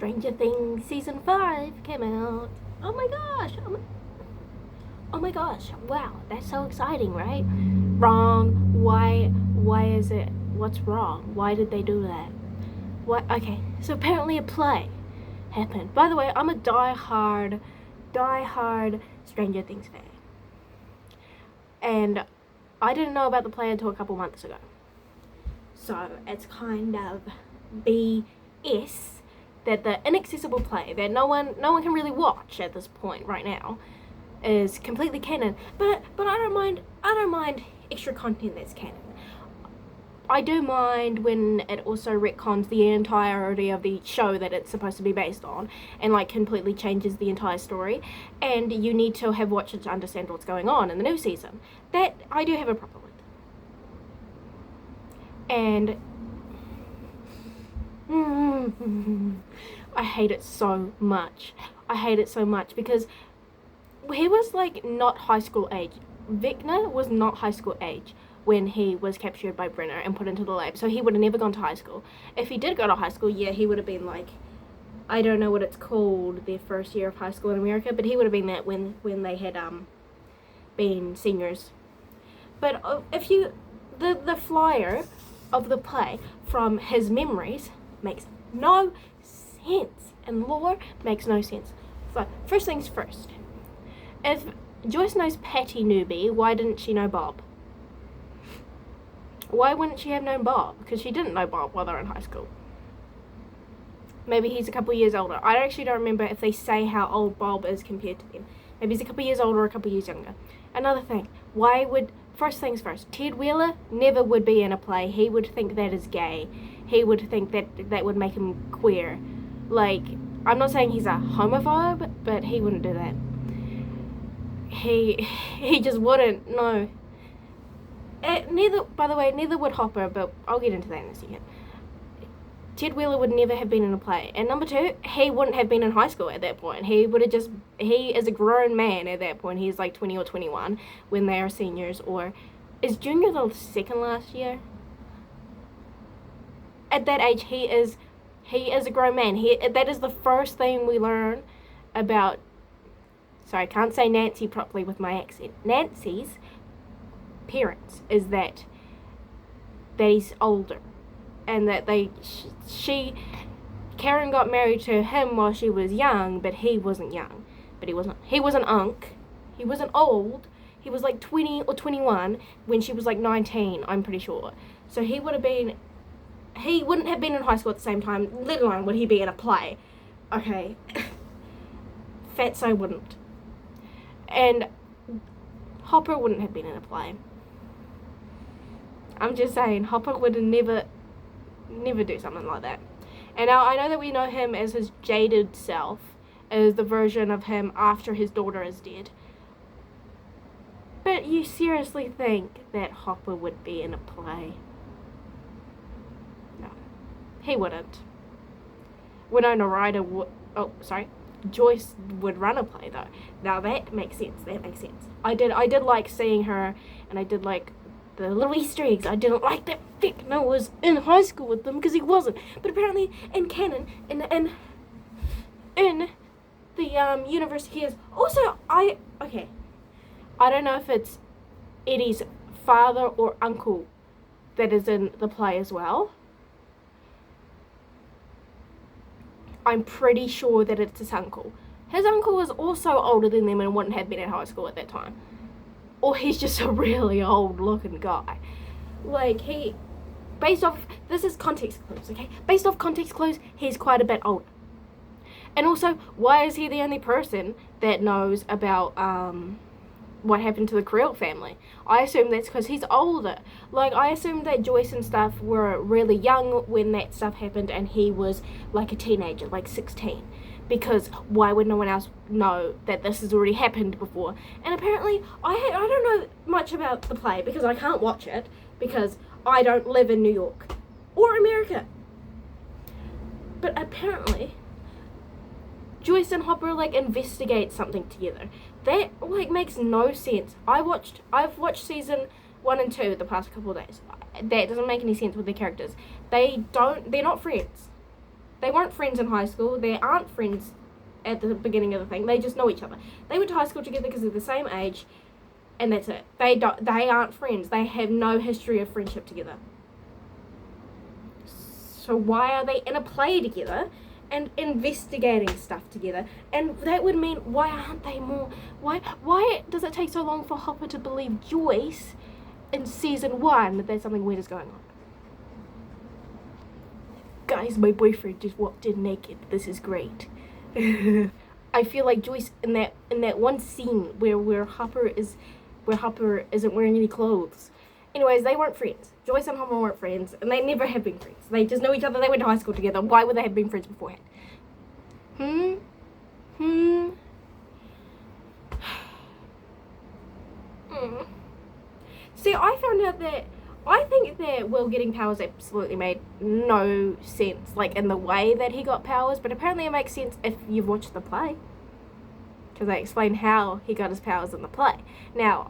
Stranger Things Season 5 came out. Oh my gosh. Oh my gosh. Wow, that's so exciting, right? Wrong. Why is it? What's wrong? Why did they do that? What? Okay, so apparently a play happened. By the way, I'm a die-hard Stranger Things fan. And I didn't know about the play until a couple months ago. So it's kind of BS that the inaccessible play that no one can really watch at this point right now is completely canon. But I don't mind extra content that's canon. I do mind when it also retcons the entirety of the show that it's supposed to be based on and like completely changes the entire story, and you need to have watched it to understand what's going on in the new season. That I do have a problem with. And I hate it so much. Because he was like not high school age. Vecna was not high school age when he was captured by Brenner and put into the lab, so he would have never gone to high school. If he did go to high school, yeah, he would have been like, I don't know what it's called, their first year of high school in America, but he would have been that when they had been seniors. But if you, the flyer of the play from his memories makes no sense, and lore makes no sense. So first things first, if Joyce knows Patty Newby, why didn't she know Bob? Why wouldn't she have known Bob? Because she didn't know Bob while they were in high school. Maybe he's a couple years older. I actually don't remember if they say how old Bob is compared to them. Maybe he's a couple years older or a couple years younger. Another thing, first things first, Ted Wheeler never would be in a play. He would think that is gay. He would think that would make him queer. Like, I'm not saying he's a homophobe, but he wouldn't do that. He just wouldn't, no. Neither would Hopper, but I'll get into that in a second. Ted Wheeler would never have been in a play. And number two, he wouldn't have been in high school at that point. He is a grown man at that point. He's like 20 or 21 when they are seniors, or is junior the second last year? At that age, he is a grown man. That is the first thing we learn about, sorry, I can't say Nancy properly with my accent. Nancy's parents is that he's older, and that Karen got married to him while she was young, but he wasn't young. But he wasn't unk. He wasn't old. He was like 20 or 21 when she was like 19, I'm pretty sure. So he wouldn't have been in high school at the same time, let alone would he be in a play. Okay. Fatso wouldn't. And Hopper wouldn't have been in a play. I'm just saying, Hopper would never do something like that. And now I know that we know him as his jaded self, as the version of him after his daughter is dead. But you seriously think that Hopper would be in a play? No, he wouldn't. Winona Ryder Joyce would run a play though. Now that makes sense. I did like seeing her, and I did like the little Easter eggs. I didn't like that Vecna was in high school with them, because he wasn't. But apparently in canon, in the universe, he is. Also, I don't know if it's Eddie's father or uncle that is in the play as well. I'm pretty sure that it's his uncle. His uncle was also older than them and wouldn't have been in high school at that time. Or he's just a really old looking guy. Like, this is context clues, okay? Based off context clues, he's quite a bit older. And also, why is he the only person that knows about, what happened to the Creel family? I assume that's because he's older. Like, I assume that Joyce and stuff were really young when that stuff happened, and he was like a teenager, like 16. Because why would no one else know that this has already happened before? And apparently, I don't know much about the play because I can't watch it because I don't live in New York or America. But apparently, Joyce and Hopper like investigate something together. That like makes no sense. I've watched season 1 and 2 the past couple of days. That doesn't make any sense with the characters. They're not friends. They weren't friends in high school. They aren't friends at the beginning of the thing. They just know each other. They went to high school together because they're the same age, and that's it. They aren't friends. They have no history of friendship together. So why are they in a play together and investigating stuff together? And that would mean, why aren't they more? Why does it take so long for Hopper to believe Joyce in season 1 that something weird is going on? Guys, my boyfriend just walked in naked. This is great. I feel like Joyce in that one scene where Hopper isn't wearing any clothes. Anyways, they weren't friends. Joyce and Hopper weren't friends, and they never have been friends. They just know each other. They went to high school together. Why would they have been friends beforehand? See, I think that Will getting powers absolutely made no sense, like, in the way that he got powers, but apparently it makes sense if you've watched the play, because they explain how he got his powers in the play. Now,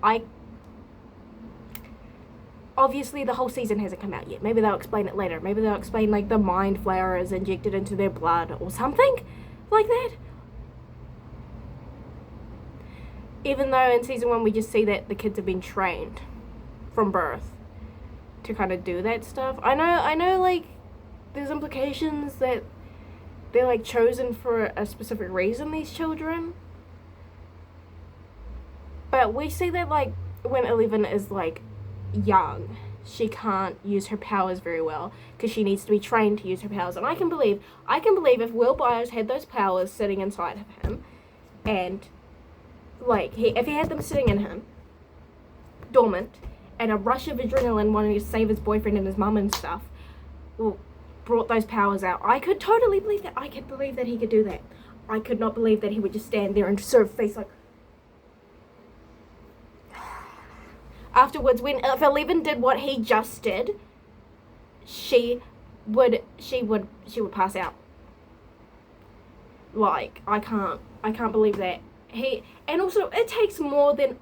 obviously the whole season hasn't come out yet. Maybe they'll explain it later. Maybe they'll explain, like, the mind flower is injected into their blood or something like that. Even though in season 1 we just see that the kids have been trained from birth to kind of do that stuff. I know, like, there's implications that they're, like, chosen for a specific reason, these children. But we see that, like, when Eleven is, like, young, she can't use her powers very well because she needs to be trained to use her powers. And I can believe if Will Byers had those powers sitting inside of him, and, like, if he had them sitting in him, dormant, and a rush of adrenaline wanting to save his boyfriend and his mum and stuff, well, brought those powers out, I could totally believe that. I could believe that he could do that. I could not believe that he would just stand there and serve face like. Afterwards, if Eleven did what he just did, she would pass out. Like, I can't believe that. And also, it takes more than,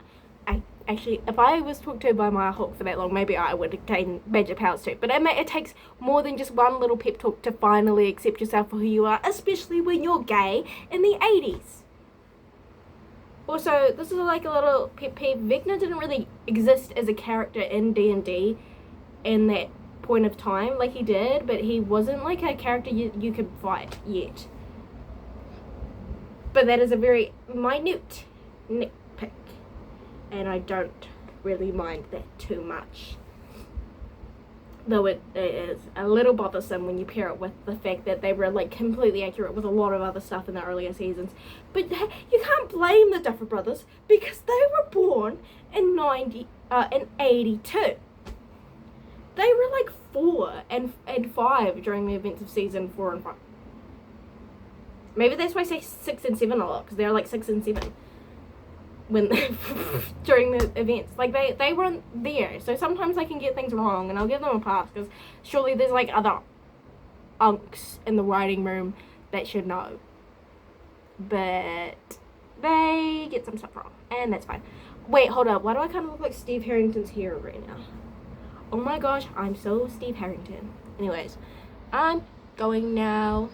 actually, if I was talked to by my Hulk for that long, maybe I would attain magic powers too. But it takes more than just one little pep talk to finally accept yourself for who you are, especially when you're gay in the 80s. Also, this is like a little pet peeve. Vecna didn't really exist as a character in D&D in that point of time. Like, he did, but he wasn't like a character you could fight yet. But that is a very minute nitpick, and I don't really mind that too much. Though it is a little bothersome when you pair it with the fact that they were, like, completely accurate with a lot of other stuff in the earlier seasons. But you can't blame the Duffer Brothers because they were born in 82. They were like 4 and 5 during the events of season 4 and 5. Maybe that's why I say 6 and 7 a lot, because they're like 6 and 7 when during the events. Like, they weren't there, so sometimes I can get things wrong, and I'll give them a pass, because surely there's, like, other unks in the writing room that should know. But they get some stuff wrong, and that's fine. Wait, hold up, why do I kind of look like Steve Harrington's hero right now? Oh my gosh, I'm so Steve Harrington. Anyways, I'm going now.